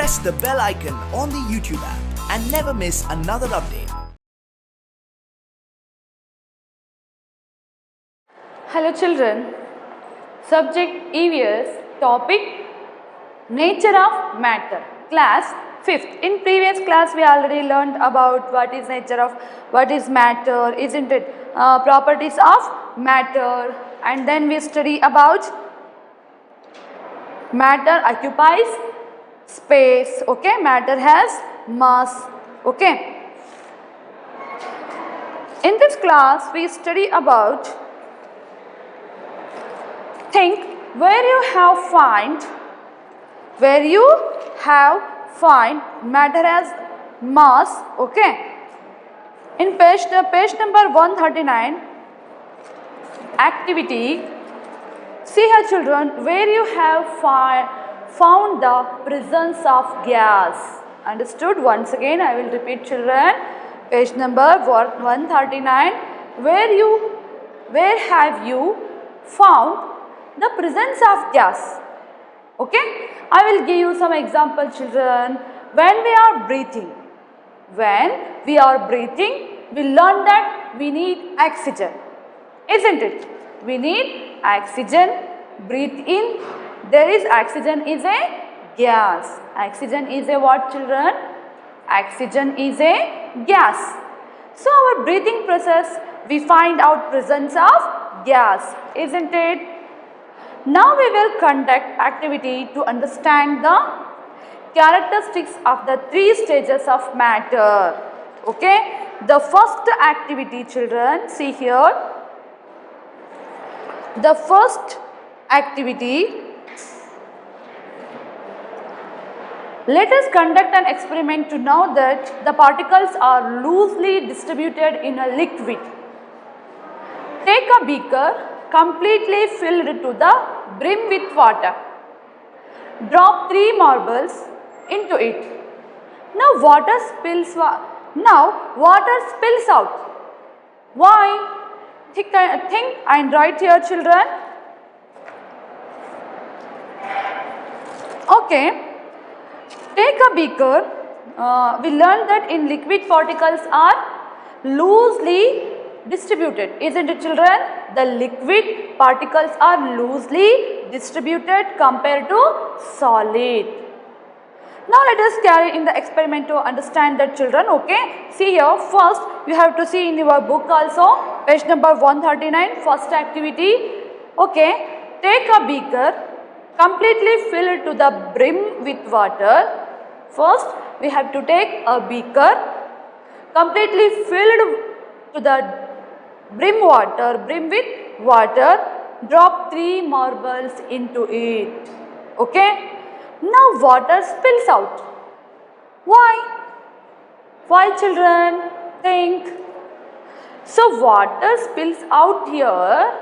press the bell icon on the YouTube app and never miss another update. Hello children, subject EVS, topic nature of matter, class 5th. In previous class we already learned about what is matter, isn't it? Properties of matter, and then we study about matter occupies space, okay, matter has mass, okay. In this class we study about think where you have find matter as mass, okay. In page number 139, activity, see here children, where you have found the presence of gas. Understood? Once again I will repeat children, page number 139, where have you found the presence of gas, okay. I will give you some example children. When we are breathing, we learn that we need oxygen, isn't it? We need oxygen, breathe in, there is oxygen is a gas. Oxygen is a what children? Oxygen is a gas. So our breathing process, we find out presence of gas, isn't it? Now we will conduct activity to understand the characteristics of the 3 stages of matter, okay. The first activity children, see here, the first activity, let us conduct an experiment to know that the particles are loosely distributed in a liquid. Take a beaker completely filled to the brim with water. Drop 3 marbles into it. Now water spills out. Why? Think and write here children. Okay. Take a beaker. We learned that in liquid particles are loosely distributed, isn't it children? The liquid particles are loosely distributed compared to solid. Now let us carry in the experiment to understand that children, okay. See here, first you have to see in your book also, page number 139, first activity, okay. Take a beaker completely filled to the brim with water. First we have to take a beaker completely filled to the brim with water, drop 3 marbles into it, okay. Now water spills out. Why children? Think. So water spills out here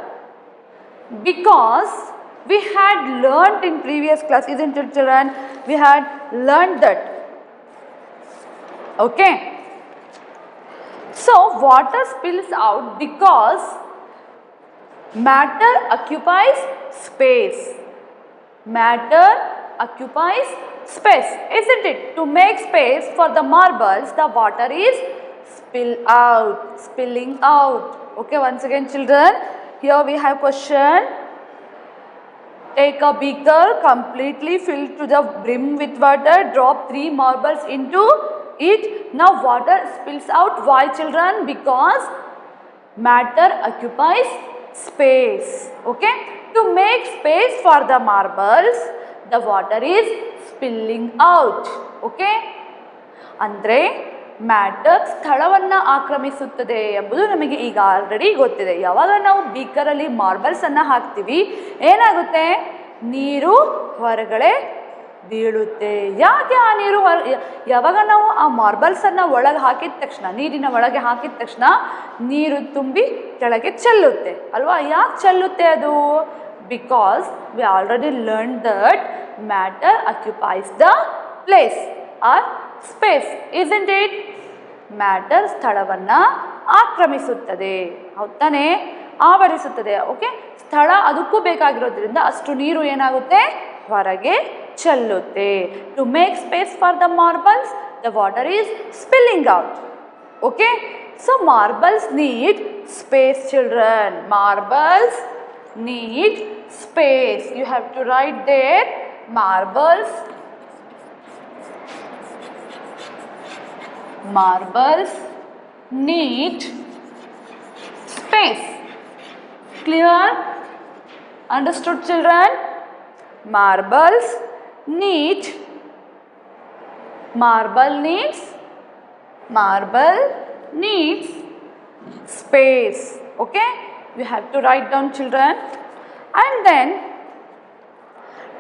because we had learnt in previous class, isn't it children? We had learnt that, okay. So water spills out because matter occupies space. Matter occupies space, isn't it? To make space for the marbles, the water is spilling out. Okay, once again children, here we have question. Take a beaker completely filled to the brim with water, drop 3 marbles into it. Now water spills out. Why children? Because matter occupies space, okay. To make space for the marbles, the water is spilling out, okay. Andre matter ಸ್ಥಳವನ್ನು ಆಕ್ರಮಿಸುತ್ತದೆ ಎಂಬುದು ನಮಗೆ ಈಗ already ಗೊತ್ತಿದೆ. ಯಾವಾಗ ನಾವು ಬೀಕರಲ್ಲಿ marbles ಅನ್ನು ಹಾಕ್ತೀವಿ ಏನಾಗುತ್ತೆ? ನೀರು ಹೊರಗಡೆ ಬೀಳುತ್ತೆ. ಯಾಕೆ ಆ ನೀರು ಯಾವಾಗ ನಾವು ಆ ಮಾರ್ಬಲ್ಸನ್ನು ಒಳಗೆ ಹಾಕಿದ ತಕ್ಷಣ, ನೀರಿನ ಒಳಗೆ ಹಾಕಿದ ತಕ್ಷಣ ನೀರು ತುಂಬಿ ಕೆಳಗೆ ಚೆಲ್ಲುತ್ತೆ ಅಲ್ವಾ? ಯಾಕೆ ಚೆಲ್ಲುತ್ತೆ ಅದು? Because we already learn that matter occupies the place or space, isn't it? Matter ಸ್ಥಳವನ್ನು ಆಕ್ರಮಿಸುತ್ತದೆ, ಹೌದಾನೆ? ಆವರಿಸುತ್ತದೆ. ಓಕೆ, ಸ್ಥಳ ಅದಕ್ಕೂ ಬೇಕಾಗಿರೋದ್ರಿಂದ ಅಷ್ಟು ನೀರು ಏನಾಗುತ್ತೆ? ಹೊರಗೆ ಚೆಲ್ಲುತ್ತೆ. To make space for the marbles the water is spilling out. Okay, so marbles need space children. Marbles need space. You have to write there marbles need space. Clear? Understood children? Marble needs space. Okay, you have to write down children. And then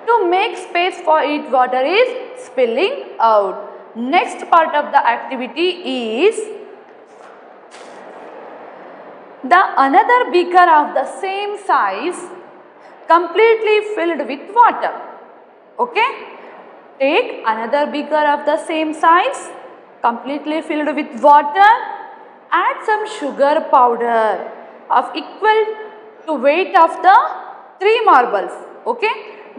to make space for it, water is spilling out. Next part of the activity is the another beaker of the same size completely filled with water. Okay, take another beaker of the same size completely filled with water, add some sugar powder of equal to weight of the 3 marbles. Okay,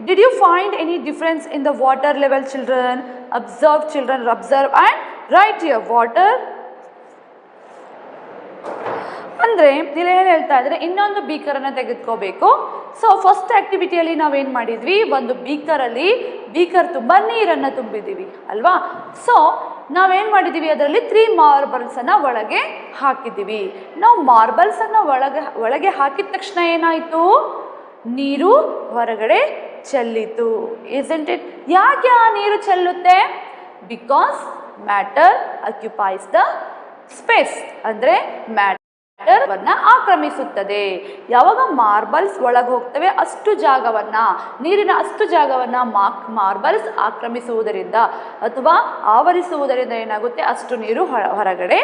did you find any difference in the water level children? Observe children, observe and write here water. ಅಂದರೆ ಇಲ್ಲಿ ಏನು ಹೇಳ್ತಾ ಇದ್ದಾರೆ, ಇನ್ನೊಂದು ಬೀಕರನ್ನು ತೆಗೆದುಕೋಬೇಕು. So first ಆ್ಯಕ್ಟಿವಿಟಿಯಲ್ಲಿ ನಾವೇನು ಮಾಡಿದ್ವಿ, ಒಂದು beaker ತುಂಬ ನೀರನ್ನು ತುಂಬಿದ್ದೀವಿ ಅಲ್ವಾ. ಸೊ ನಾವೇನು ಮಾಡಿದ್ದೀವಿ, ಅದರಲ್ಲಿ 3 ಮಾರ್ಬಲ್ಸನ್ನು ಒಳಗೆ ಹಾಕಿದ್ದೀವಿ. ನಾವು ಮಾರ್ಬಲ್ಸನ್ನು ಒಳಗೆ ಹಾಕಿದ ತಕ್ಷಣ ಏನಾಯಿತು, ನೀರು ಹೊರಗಡೆ ಚೆಲ್ಲಿತು. isn't it? ಯಾಕೆ ಆ ನೀರು ಚೆಲ್ಲುತ್ತೆ? Because matter occupies the space. ಅಂದರೆ ಮ್ಯಾಟರ್ವನ್ನು ಆಕ್ರಮಿಸುತ್ತದೆ. ಯಾವಾಗ ಮಾರ್ಬಲ್ಸ್ ಒಳಗೆ ಹೋಗ್ತವೆ ಅಷ್ಟು ಜಾಗವನ್ನು, ನೀರಿನ ಅಷ್ಟು ಜಾಗವನ್ನು ಮಾರ್ಬಲ್ಸ್ ಆಕ್ರಮಿಸುವುದರಿಂದ ಅಥವಾ ಆವರಿಸುವುದರಿಂದ ಏನಾಗುತ್ತೆ, ಅಷ್ಟು ನೀರು ಹೊರಗಡೆ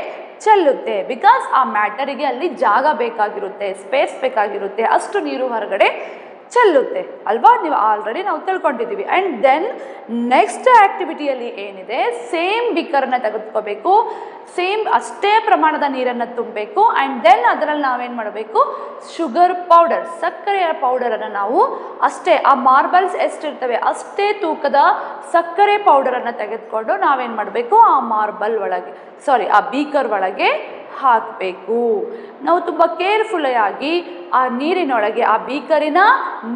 ಚೆಲ್ಲುತ್ತೆ. ಬಿಕಾಸ್ ಆ ಮ್ಯಾಟರಿಗೆ ಅಲ್ಲಿ ಜಾಗ ಬೇಕಾಗಿರುತ್ತೆ, ಸ್ಪೇಸ್ ಬೇಕಾಗಿರುತ್ತೆ, ಅಷ್ಟು ನೀರು ಹೊರಗಡೆ ಚೆಲ್ಲುತ್ತೆ ಅಲ್ವಾ. ನೀವು ಆಲ್ರೆಡಿ ನಾವು ತಿಳ್ಕೊಂಡಿದ್ದೀವಿ. ಆ್ಯಂಡ್ ದೆನ್ ನೆಕ್ಸ್ಟ್ ಆ್ಯಕ್ಟಿವಿಟಿಯಲ್ಲಿ ಏನಿದೆ, ಸೇಮ್ ಬೀಕರನ್ನು ತೆಗೆದುಕೋಬೇಕು, ಸೇಮ್ ಅಷ್ಟೇ ಪ್ರಮಾಣದ ನೀರನ್ನು ತುಂಬಬೇಕು. ಆ್ಯಂಡ್ ದೆನ್ ಅದರಲ್ಲಿ ನಾವೇನು ಮಾಡಬೇಕು, ಶುಗರ್ ಪೌಡರ್, ಸಕ್ಕರೆಯ ಪೌಡರನ್ನು ನಾವು ಅಷ್ಟೇ, ಆ ಮಾರ್ಬಲ್ಸ್ ಎಷ್ಟಿರ್ತವೆ ಅಷ್ಟೇ ತೂಕದ ಸಕ್ಕರೆ ಪೌಡರನ್ನು ತೆಗೆದುಕೊಂಡು ನಾವೇನು ಮಾಡಬೇಕು, ಆ ಆ ಬೀಕರ್ ಒಳಗೆ ಹಾಕಬೇಕು. ನಾವು ತುಂಬ ಕೇರ್ಫುಲ್ಲಾಗಿ ಆ ನೀರಿನೊಳಗೆ, ಆ ಬೀಕರಿನ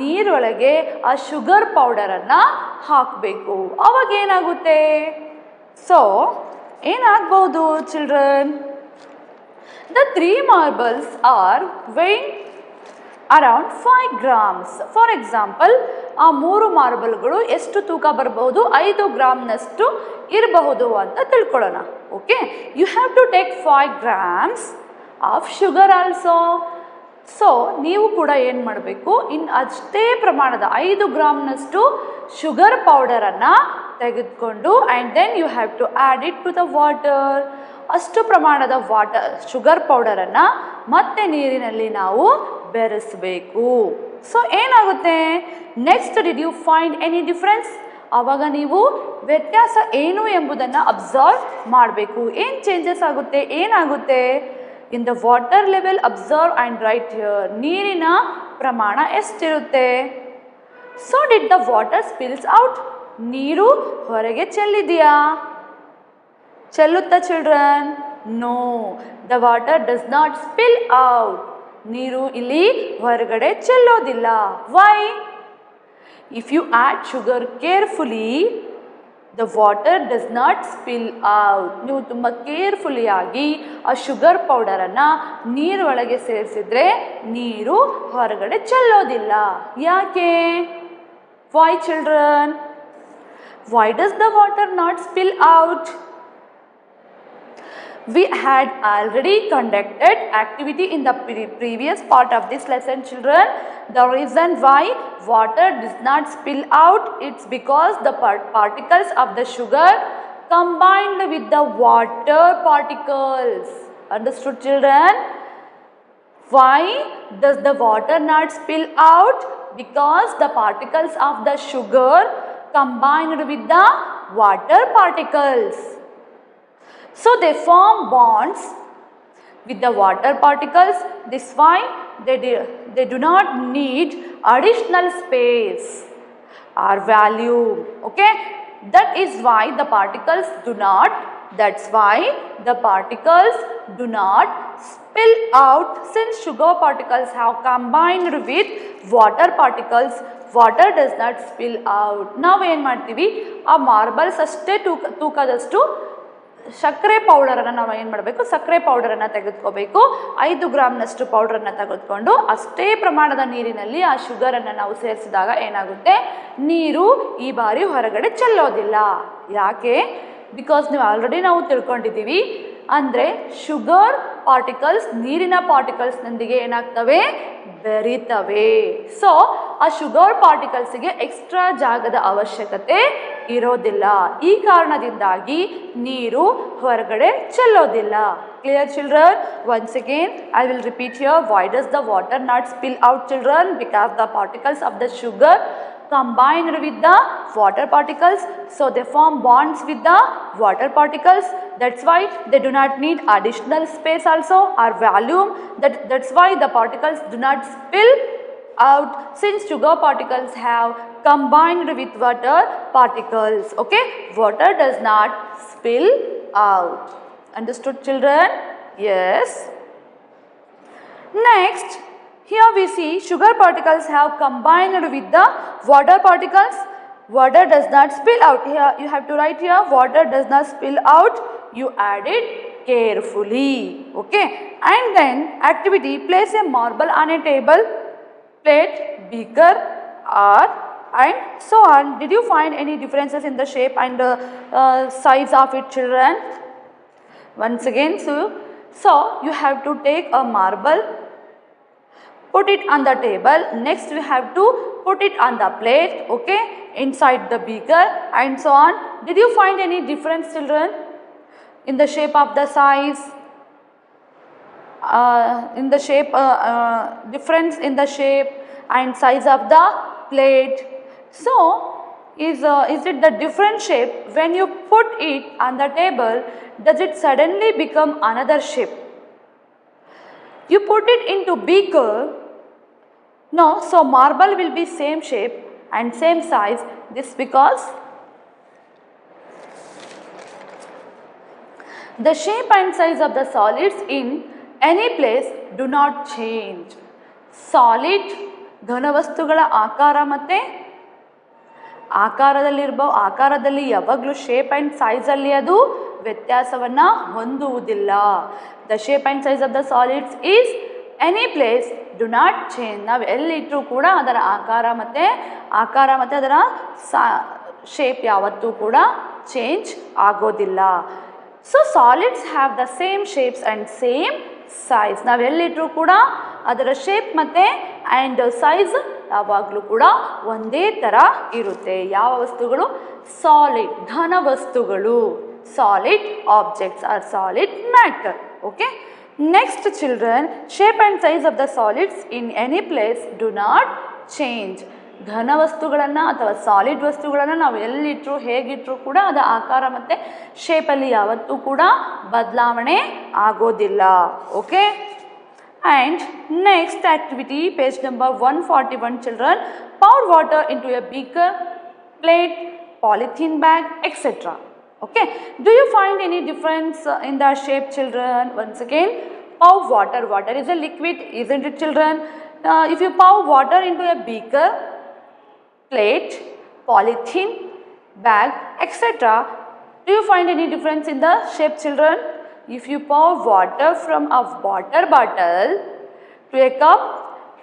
ನೀರೊಳಗೆ ಆ ಶುಗರ್ ಪೌಡರನ್ನು ಹಾಕಬೇಕು. ಅವಾಗ ಏನಾಗುತ್ತೆ, ಸೊ ಏನಾಗಬಹುದು children, the 3 marbles are weighing around 5 grams. For example, ಆ 3 ಮಾರ್ಬಲ್ಗಳು ಎಷ್ಟು ತೂಕ ಬರಬಹುದು, 5 ಗ್ರಾಮ್ನಷ್ಟು ಇರಬಹುದು ಅಂತ ತಿಳ್ಕೊಳ್ಳೋಣ. Okay, you have to take 5 grams of sugar also. So ನೀವು ಕೂಡ ಏನು ಮಾಡಬೇಕು, ಅಷ್ಟೇ ಪ್ರಮಾಣದ 5 ಗ್ರಾಮ್ನಷ್ಟು ಶುಗರ್ ಪೌಡರನ್ನು ತೆಗೆದುಕೊಂಡು and then you have to add it to the water. ಅಷ್ಟು ಪ್ರಮಾಣದ ಶುಗರ್ ಪೌಡರನ್ನು ಮತ್ತೆ ನೀರಿನಲ್ಲಿ ನಾವು ಬೆರೆಸಬೇಕು. ಸೊ ಏನಾಗುತ್ತೆ, next did you find any difference? ಆವಾಗ ನೀವು ವ್ಯತ್ಯಾಸ ಏನು ಎಂಬುದನ್ನು ಅಬ್ಸರ್ವ್ ಮಾಡಬೇಕು. ಏನು ಚೇಂಜಸ್ ಆಗುತ್ತೆ, ಏನಾಗುತ್ತೆ, in the water level observe and write here. ನೀರಿನ ಪ್ರಮಾಣ ಎಷ್ಟಿರುತ್ತೆ? So did the water spills out? ನೀರು ಹೊರಗೆ ಚೆಲ್ಲಿದೆಯಾ? ಚೆಲ್ಲುತ್ತಾ children? No, the water does not spill out. ನೀರು ಇಲ್ಲಿ ಹೊರಗಡೆ ಚೆಲ್ಲೋದಿಲ್ಲ. Why? If you add sugar carefully, the water does not spill out. ನೀವು ತುಂಬ ಕೇರ್ಫುಲಿಯಾಗಿ ಆ ಶುಗರ್ ಪೌಡರನ್ನು ನೀರೊಳಗೆ ಸೇರಿಸಿದ್ರೆ ನೀರು ಹೊರಗಡೆ ಚೆಲ್ಲೋದಿಲ್ಲ. ಯಾಕೆ? Why children? Why does the water not spill out? We had already conducted activity in the previous part of this lesson children. The reason why water does not spill out, it's because the particles of the sugar combined with the water particles. Understood children? Why does the water not spill out? Because the particles of the sugar combined with the water particles. So they form bonds with the water particles. This why they do not need additional space or volume. Okay, that is why the particles do not, that's why the particles do not spill out. Since sugar particles have combined with water particles, water does not spill out. ನಾವು ಏನು ಮಾಡ್ತೀವಿ, ಆ marbles ಅಷ್ಟೇ ತೂಕದಷ್ಟು ಸಕ್ಕರೆ ಪೌಡರನ್ನು ನಾವು ಏನು ಮಾಡಬೇಕು, ಸಕ್ಕರೆ ಪೌಡರನ್ನು ತೆಗೆದುಕೋಬೇಕು. 5 ಗ್ರಾಮ್ನಷ್ಟು ಪೌಡರನ್ನು ತೆಗೆದುಕೊಂಡು ಅಷ್ಟೇ ಪ್ರಮಾಣದ ನೀರಿನಲ್ಲಿ ಆ ಶುಗರನ್ನು ನಾವು ಸೇರಿಸಿದಾಗ ಏನಾಗುತ್ತೆ, ನೀರು ಈ ಬಾರಿ ಹೊರಗಡೆ ಚೆಲ್ಲೋದಿಲ್ಲ. ಯಾಕೆ? ಬಿಕಾಸ್ ನಾವು ತಿಳ್ಕೊಂಡಿದ್ದೀವಿ, ಅಂದರೆ ಶುಗರ್ ಪಾರ್ಟಿಕಲ್ಸ್ ನೀರಿನ ಪಾರ್ಟಿಕಲ್ಸ್ನೊಂದಿಗೆ ಏನಾಗ್ತವೆ, ಬೆರೀತವೆ. ಸೊ ಆ ಶುಗರ್ ಪಾರ್ಟಿಕಲ್ಸ್ಗೆ ಎಕ್ಸ್ಟ್ರಾ ಜಾಗದ ಅವಶ್ಯಕತೆ ಇರೋದಿಲ್ಲ. ಈ ಕಾರಣದಿಂದಾಗಿ ನೀರು ಹೊರಗಡೆ ಚೆಲ್ಲೋದಿಲ್ಲ. Clear children? Once again I will repeat here. Why does the water not spill out children? Because the particles of the sugar combined with the water particles, so they form bonds with the water particles. That's why they do not need additional space also or volume. That's why the particles do not spill out, since sugar particles have combined with water particles. Okay, water does not spill out. Understood children? Yes. Next, here we see sugar particles have combined with the water particles. Water does not spill out. Here you have to write here, water does not spill out. You add it carefully. Okay. And then activity, place a marble on a table, plate, beaker, or and so on. Did you find any differences in the shape and size of it, children? Once again, so you have to take a marble, put it on the table. Next we have to put it on the plate, okay, inside the beaker and so on. Did you find any difference, children, in the shape of the size, in the shape, difference in the shape and size of the plate? So is it the different shape? When you put it on the table, does it suddenly become another shape? You put it into beaker. No, so marble will be same shape and same size. This because the shape and size of the solids in any place do not change. Solid ಘನವಸ್ತುಗಳ ಆಕಾರ ಮತ್ತು ಆಕಾರದಲ್ಲಿ ಯಾವಾಗಲೂ shape and ಸೈಜಲ್ಲಿ ಅದು ವ್ಯತ್ಯಾಸವನ್ನು ಹೊಂದುವುದಿಲ್ಲ. The shape and size of the solids is any place do not change. ನಾವು ಎಲ್ಲಿಟ್ಟರೂ ಕೂಡ ಅದರ ಆಕಾರ ಮತ್ತು ಅದರ ಶೇಪ್ ಯಾವತ್ತೂ ಕೂಡ ಚೇಂಜ್ ಆಗೋದಿಲ್ಲ. So solids have the same shapes and same size. ನಾವು ಎಲ್ಲಿಟ್ಟರೂ ಕೂಡ ಅದರ ಶೇಪ್ ಮತ್ತು ಆ್ಯಂಡ್ ಸೈಜ್ ಯಾವಾಗಲೂ ಕೂಡ ಒಂದೇ ಥರ ಇರುತ್ತೆ. ಯಾವ ವಸ್ತುಗಳು? ಸಾಲಿಡ್ ಘನ ವಸ್ತುಗಳು, solid objects are solid matter. Okay. Next children, shape and size of the solids in any place do not change. ಘನ ವಸ್ತುಗಳನ್ನು ಅಥವಾ ಸಾಲಿಡ್ ವಸ್ತುಗಳನ್ನು ನಾವು ಎಲ್ಲಿಟ್ಟರು ಹೇಗಿಟ್ಟರು ಕೂಡ ಅದರ ಆಕಾರ ಮತ್ತು ಶೇಪಲ್ಲಿ ಯಾವತ್ತೂ ಕೂಡ ಬದಲಾವಣೆ ಆಗೋದಿಲ್ಲ. Okay. And next activity, page number 141 children, pour water into a beaker, plate, polythene bag, etc. Okay. Do you find any difference in the shape, children? Once again, pour water. Water is a liquid, isn't it, children? If you pour water into a beaker, plate, polythene bag, etc. Do you find any difference in the shape, children? If you pour water from a water bottle to a cup,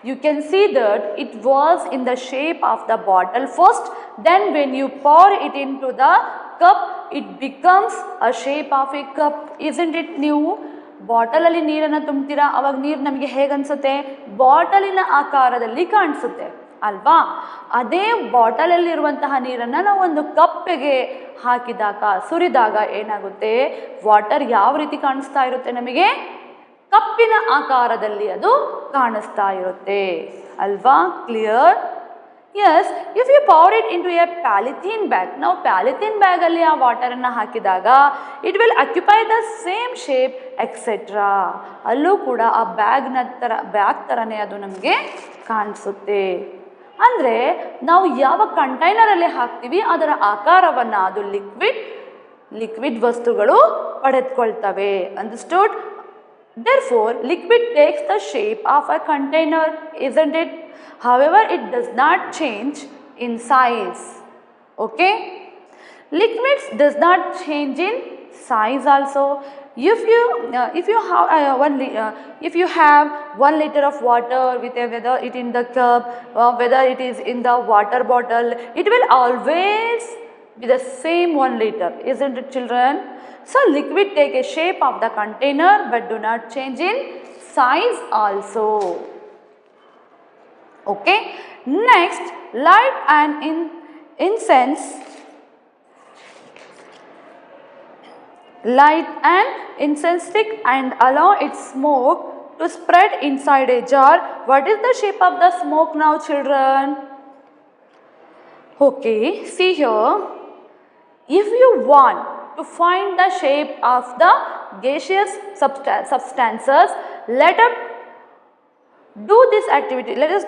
you can see that it was in the shape of the bottle first. Then when you pour it into the cup, it becomes a shape of a cup. Isn't it new? ಬಾಟಲಲ್ಲಿ ನೀರನ್ನು ತುಂಬ್ತೀರಾ, ಅವಾಗ ನೀರು ನಮಗೆ ಹೇಗನ್ಸುತ್ತೆ? ಬಾಟಲಿನ ಆಕಾರದಲ್ಲಿ ಕಾಣಿಸುತ್ತೆ ಅಲ್ವಾ? ಅದೇ ಬಾಟಲಲ್ಲಿರುವಂತಹ ನೀರನ್ನು ನಾವು ಒಂದು ಕಪ್ಪಿಗೆ ಹಾಕಿದಾಗ, ಸುರಿದಾಗ ಏನಾಗುತ್ತೆ? ವಾಟರ್ ಯಾವ ರೀತಿ ಕಾಣಿಸ್ತಾ ಇರುತ್ತೆ ನಮಗೆ? ಕಪ್ಪಿನ ಆಕಾರದಲ್ಲಿ ಅದು ಕಾಣಿಸ್ತಾ ಇರುತ್ತೆ ಅಲ್ವಾ? Clear? Yes. If you pour it into a polythene bag, ನಾವು ಪ್ಯಾಲಿಥೀನ್ ಬ್ಯಾಗಲ್ಲಿ ಆ ವಾಟರನ್ನು ಹಾಕಿದಾಗ it will occupy the same shape etcetera. ಅಲ್ಲೂ ಕೂಡ ಆ ಬ್ಯಾಗ್ ಥರನೇ ಅದು ನಮಗೆ ಕಾಣಿಸುತ್ತೆ. ಅಂದರೆ ನಾವು ಯಾವ ಕಂಟೈನರಲ್ಲಿ ಹಾಕ್ತೀವಿ ಅದರ ಆಕಾರವನ್ನು ಅದು ಲಿಕ್ವಿಡ್ ವಸ್ತುಗಳು ಪಡೆದುಕೊಳ್ತವೆ. Understood? Therefore, liquid takes the shape of a container, isn't it? However, it does not change in size. Okay? Liquids does not change in size also. If you have 1 liter of water whether it in the cup or whether it is in the water bottle, it will always be the same 1 liter, isn't it, children? So liquid take a shape of the container but do not change in size also. Okay. Next, light and incense. Light an incense stick and allow its smoke to spread inside a jar. What is the shape of the smoke now, children? Okay, see here. If you want to find the shape of the gaseous substances, let us do this activity. Let us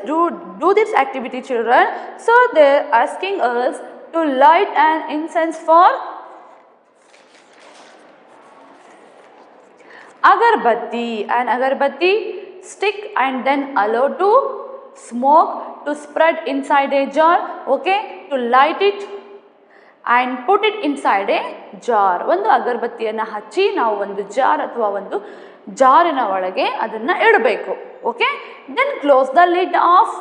do this activity, children. So they are asking us to light an incense for agarbatti, an agarbatti stick and then allow to smoke to spread inside a jar. Okay, to light it and put it inside a jar. ಒಂದು ಅಗರಬತ್ತಿಯನ್ನು ಹಚ್ಚಿ ನಾವು ಒಂದು jar ಅಥವಾ ಒಂದು ಜಾರಿನ ಒಳಗೆ ಅದನ್ನು ಇಡಬೇಕು. Okay, then close the lid of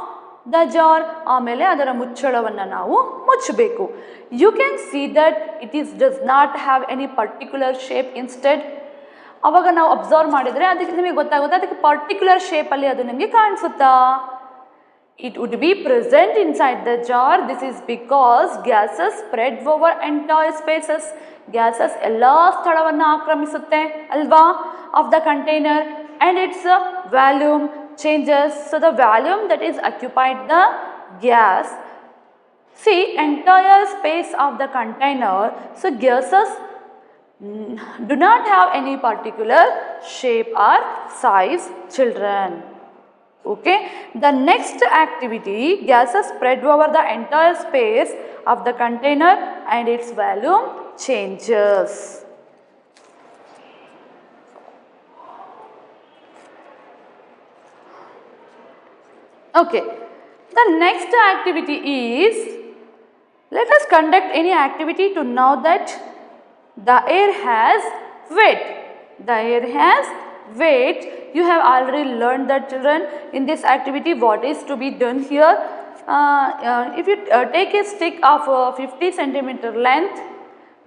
the jar. ಆಮೇಲೆ ಅದರ ಮುಚ್ಚಳವನ್ನು ನಾವು ಮುಚ್ಚಬೇಕು. You can see that it does not have any particular shape. Instead ಅವಾಗ ನಾವು ಅಬ್ಸರ್ವ್ ಮಾಡಿದರೆ ಅದಕ್ಕೆ ನಿಮಗೆ ಗೊತ್ತಾಗುತ್ತೆ ಅದಕ್ಕೆ ಪರ್ಟಿಕ್ಯುಲರ್ ಶೇಪಲ್ಲಿ ಅದು ನಿಮಗೆ ಕಾಣಿಸುತ್ತಾ? It would be present inside the jar. This is because gases spread over entire spaces. Gases ಎಲ್ಲ ಸ್ಥಳವನ್ನು ಆಕ್ರಮಿಸುತ್ತೆ ಅಲ್ವಾ of the container, and its volume changes. So the volume that is occupied the gas, see, entire space of the container. So gases do not have any particular shape or size, children. Okay, the next activity, gases spread over the entire space of the container and its volume changes. Okay, the next activity is, let us conduct any activity to know that the air has weight. The air has weight. You have already learned that, children. In this activity, what is to be done here? If you take a stick of 50 centimeter length,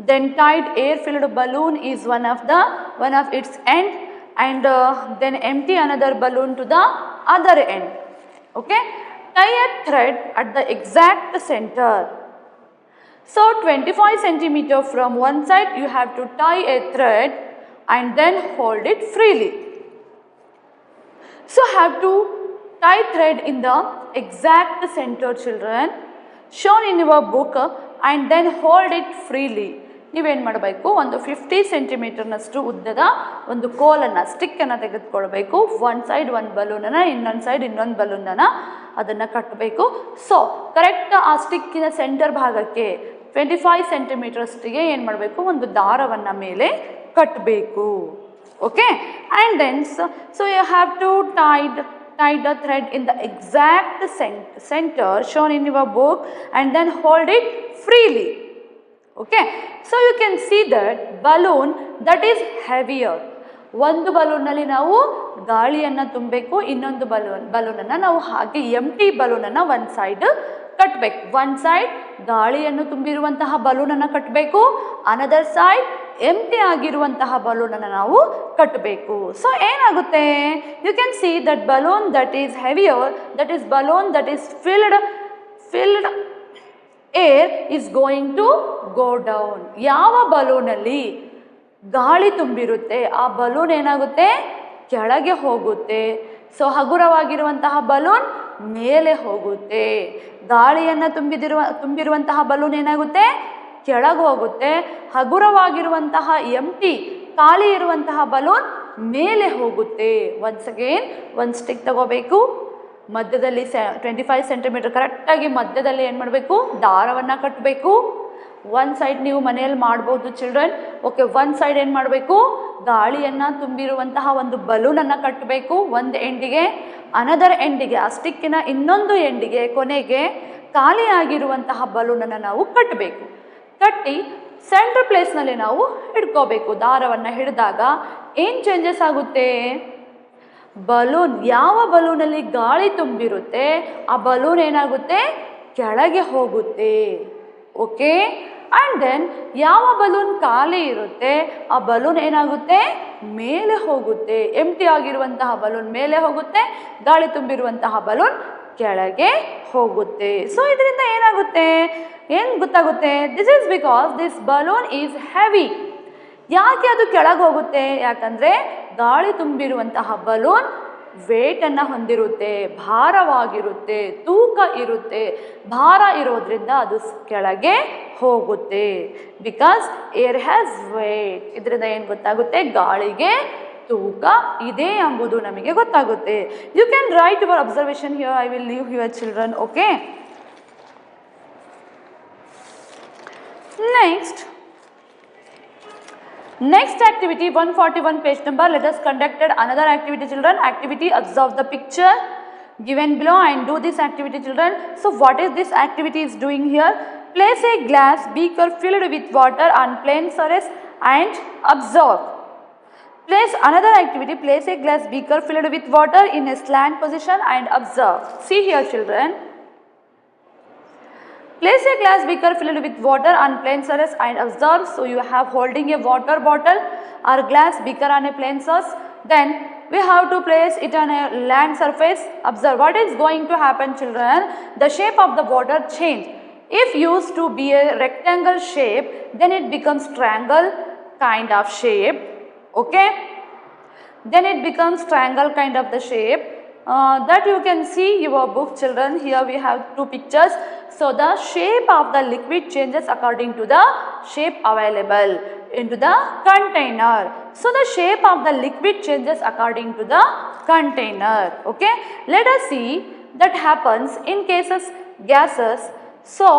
then tied air-filled balloon is one of its end, and then empty another balloon to the other end. Okay, tie a thread at the exact center. So 25 centimeter from one side, you have to tie a thread and then hold it freely. So have to tie thread in the exact center, children, shown in your book, and then hold it freely. ನೀವೇನು ಮಾಡಬೇಕು, ಒಂದು 50 ಸೆಂಟಿಮೀಟರ್ನಷ್ಟು ಉದ್ದದ ಒಂದು ಕೋಲನ್ನು, ಸ್ಟಿಕ್ಕನ್ನು ತೆಗೆದುಕೊಳ್ಬೇಕು. One side ಒಂದು ಬಲೂನನ್ನು, ಇನ್ನೊಂದು side ಇನ್ನೊಂದು ಬಲೂನನ್ನು ಅದನ್ನು ಕಟ್ಟಬೇಕು. ಸೊ ಕರೆಕ್ಟ್ ಆ ಸ್ಟಿಕ್ಕಿನ ಸೆಂಟರ್ ಭಾಗಕ್ಕೆ 25 ಸೆಂಟಿಮೀಟರ್ಸ್ಟಿಗೆ ಏನು ಮಾಡಬೇಕು, ಒಂದು ದಾರವನ್ನು ಮೇಲೆ ಕಟ್ಟಬೇಕು. Okay, and then so you have to tie the thread in the exact center shown in your book and then hold it freely. Okay, so you can see that balloon that is heavier. ಒಂದು ಬಲೂನಲ್ಲಿ ನಾವು ಗಾಳಿಯನ್ನು ತುಂಬಬೇಕು, ಇನ್ನೊಂದು ಬಲೂನನ್ನು ನಾವು ಹಾಗೆ ಎಂಟಿ ಬಲೂನನ್ನು ಒಂದು side ಕಟ್ಟಬೇಕು. One side ಗಾಳಿಯನ್ನು ತುಂಬಿರುವಂತಹ ಬಲೂನನ್ನು ಕಟ್ಟಬೇಕು, ಅನದರ್ ಸೈಡ್ ಎಂಟಿ ಆಗಿರುವಂತಹ ಬಲೂನನ್ನು ನಾವು ಕಟ್ಟಬೇಕು. ಸೊ ಏನಾಗುತ್ತೆ, you can see that balloon that is heavier, that is balloon that is filled air is going to go down. ಯಾವ ಬಲೂನಲ್ಲಿ ಗಾಳಿ ತುಂಬಿರುತ್ತೆ ಆ ಬಲೂನ್ ಏನಾಗುತ್ತೆ, ಕೆಳಗೆ ಹೋಗುತ್ತೆ. ಸೊ ಹಗುರವಾಗಿರುವಂತಹ ಬಲೂನ್ ಮೇಲೆ ಹೋಗುತ್ತೆ. ಗಾಳಿಯನ್ನು ತುಂಬಿರುವಂತಹ ಬಲೂನ್ ಏನಾಗುತ್ತೆ, ಕೆಳಗೆ ಹೋಗುತ್ತೆ. ಹಗುರವಾಗಿರುವಂತಹ ಎಂಟಿ ಖಾಲಿ ಇರುವಂತಹ ಬಲೂನ್ ಮೇಲೆ ಹೋಗುತ್ತೆ. ಒನ್ಸ್ ಅಗೇನ್ ಒಂದು ಸ್ಟಿಕ್ ತಗೋಬೇಕು, ಮಧ್ಯದಲ್ಲಿ 25 ಸೆಂಟಿಮೀಟರ್ ಕರೆಕ್ಟಾಗಿ ಮಧ್ಯದಲ್ಲಿ ಏನು ಮಾಡಬೇಕು, ದಾರವನ್ನು ಕಟ್ಟಬೇಕು. ಒನ್ ಸೈಡ್ ನೀವು ಮನೆಯಲ್ಲಿ ಮಾಡ್ಬೋದು ಚಿಲ್ಡ್ರನ್. ಓಕೆ, ಒನ್ ಸೈಡ್ ಏನು ಮಾಡಬೇಕು, ಗಾಳಿಯನ್ನು ತುಂಬಿರುವಂತಹ ಒಂದು ಬಲೂನನ್ನು ಕಟ್ಟಬೇಕು ಒಂದು ಎಂಡಿಗೆ. ಅನದರ್ ಎಂಡಿಗೆ, ಆ ಸ್ಟಿಕ್ಕಿನ ಇನ್ನೊಂದು ಎಂಡಿಗೆ ಕೊನೆಗೆ ಖಾಲಿಯಾಗಿರುವಂತಹ ಬಲೂನನ್ನು ನಾವು ಕಟ್ಟಬೇಕು. ಕಟ್ಟಿ ಸೆಂಟ್ರ್ ಪ್ಲೇಸ್ನಲ್ಲಿ ನಾವು ಹಿಡ್ಕೋಬೇಕು. ದಾರವನ್ನು ಹಿಡಿದಾಗ ಏನು ಚೇಂಜಸ್ ಆಗುತ್ತೆ, ಬಲೂನ್, ಯಾವ ಬಲೂನಲ್ಲಿ ಗಾಳಿ ತುಂಬಿರುತ್ತೆ ಆ ಬಲೂನ್ ಏನಾಗುತ್ತೆ, ಕೆಳಗೆ ಹೋಗುತ್ತೆ. ಓಕೆ, ಆ್ಯಂಡ್ ದೆನ್ ಯಾವ ಬಲೂನ್ ಖಾಲಿ ಇರುತ್ತೆ ಆ ಬಲೂನ್ ಏನಾಗುತ್ತೆ, ಮೇಲೆ ಹೋಗುತ್ತೆ. ಎಂಟಿ ಆಗಿರುವಂತಹ ಬಲೂನ್ ಮೇಲೆ ಹೋಗುತ್ತೆ, ಗಾಳಿ ತುಂಬಿರುವಂತಹ ಬಲೂನ್ ಕೆಳಗೆ ಹೋಗುತ್ತೆ. ಸೊ ಇದರಿಂದ ಏನಾಗುತ್ತೆ, ಏನು ಗೊತ್ತಾಗುತ್ತೆ, this is because this balloon is heavy. ಯಾಕೆ ಅದು ಕೆಳಗೆ ಹೋಗುತ್ತೆ, ಯಾಕಂದರೆ ಗಾಳಿ ತುಂಬಿರುವಂತಹ ಬಲೂನ್ ವೇಟನ್ನು ಹೊಂದಿರುತ್ತೆ, ಭಾರವಾಗಿರುತ್ತೆ, ತೂಕ ಇರುತ್ತೆ. ಭಾರ ಇರೋದ್ರಿಂದ ಅದು ಕೆಳಗೆ ಹೋಗುತ್ತೆ. Because air has weight. ಇದರಿಂದ ಏನು ಗೊತ್ತಾಗುತ್ತೆ, ಗಾಳಿಗೆ ತೂಕ ಇದೆ ಎಂಬುದು ನಮಗೆ ಗೊತ್ತಾಗುತ್ತೆ. You can write your observation here. I will leave your children. Okay, Next activity 141 page number. Let us conducted another activity children. Activity, observe the picture given below and do this activity children. So what is this activity is doing here? Place a glass beaker filled with water on plain surface and observe. Place another activity. Place a glass beaker filled with water in a slant position and observe. See here children. Place a glass beaker filled with water on plain surface and observe. So you have holding a water bottle or glass beaker on a plain surface. Then we have to place it on a land surface. Observe what is going to happen children. The shape of the water change. If used to be a rectangle shape, then it becomes triangle kind of shape. Okay. Then it becomes triangle kind of the shape. That you can see your book children. Here we have two pictures. So the shape of the liquid changes according to the shape available into the container. So the shape of the liquid changes according to the container. Okay, let us see that happens in cases gases. So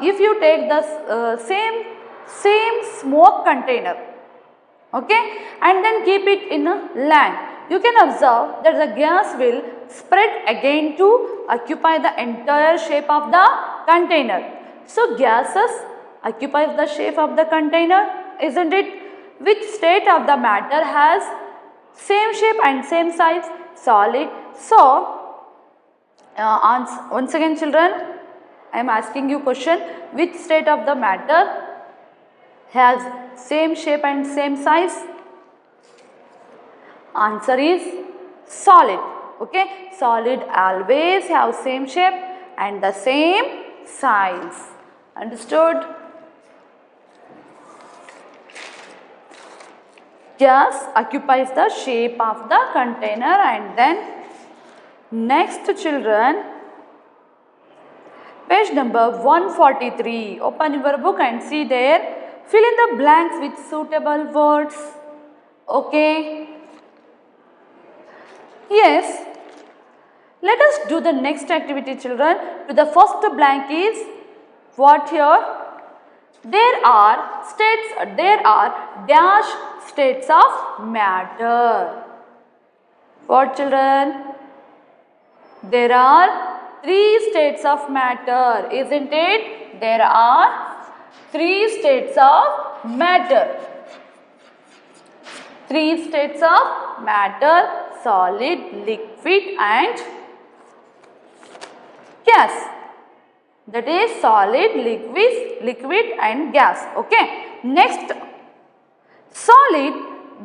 if you take the same smoke container, okay, and then keep it in a land, you can observe that the gas will spread again to occupy the entire shape of the container. So gases occupies the shape of the container, isn't it? Which state of the matter has same shape and same size? Solid. So once again children, I am asking you question. Which state of the matter has same shape and same size? Answer is solid. Okay, solid always have same shape and the same size. Understood? Gas occupies the shape of the container. And then next children, page number 143. Open your book and see there. Fill in the blanks with suitable words. Okay. Yes, let us do the next activity children. To the first blank is what here? There are dash states of matter. What children? There are 3 states of matter, isn't it? There are 3 states of matter. 3 states of matter: solid, liquid and gas. That is solid, liquid and gas. Okay. Next, solid,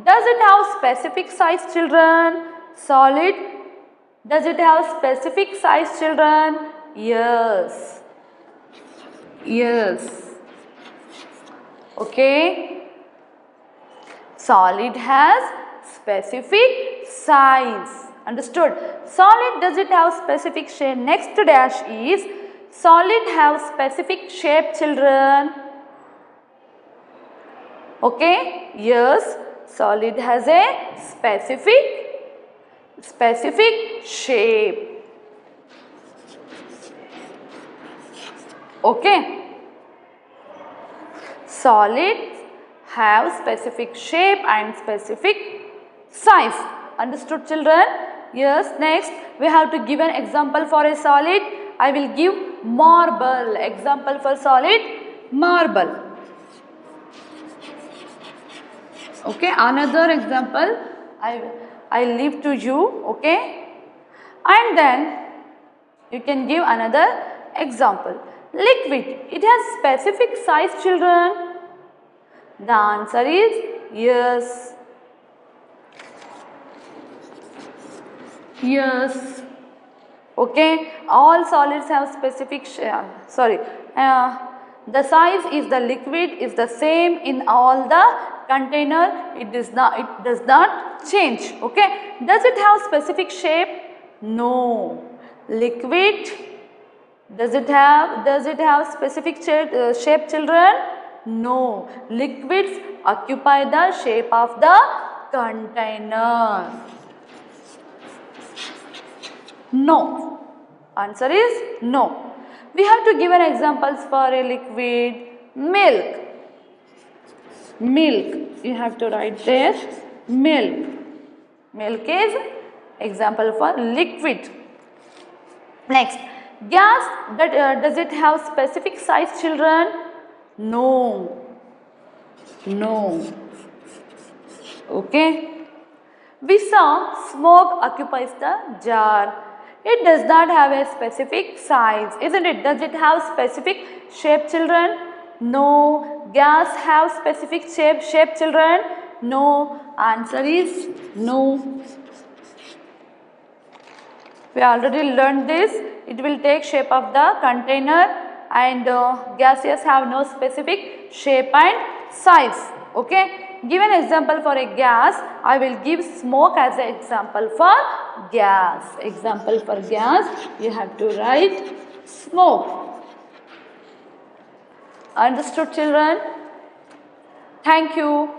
does it have specific size children? Solid, does it have specific size children? Yes. Yes. Okay. Solid has specific size. Understood? Solid, does it have specific shape? Next dash is solid have specific shape children. Okay. Yes, solid has a specific specific shape. Okay. Solids have specific shape and specific size. Understood, children? Yes. Next, we have to give an example for a solid. I will give marble. Example for solid, marble. Okay. Another example I leave to you. Okay. And then you can give another example. Liquid. It has specific size, children. The answer is yes. Yes. Okay. All solids have specific the size is the liquid is the same in all the container. It does not change. Okay. Does it have specific shape? No. Liquid, does it have specific shape, children? No. Liquids occupy the shape of the container. No. Answer is no. We have to give an examples for a liquid. Milk. Milk. You have to write there. Milk. Milk is example for liquid. Next, gas, does it have specific size, children? No. No. Okay. We saw smoke occupies the jar. It does not have a specific size, isn't it? Does it have specific shape, children? No. Gas have specific shape, children? No. Answer is no. We already learned this. It will take shape of the container and gases have no specific shape and size. Okay. Give an example for a gas. I will give smoke as an example for gas. Example for gas, you have to write smoke. Understood, children? Thank you.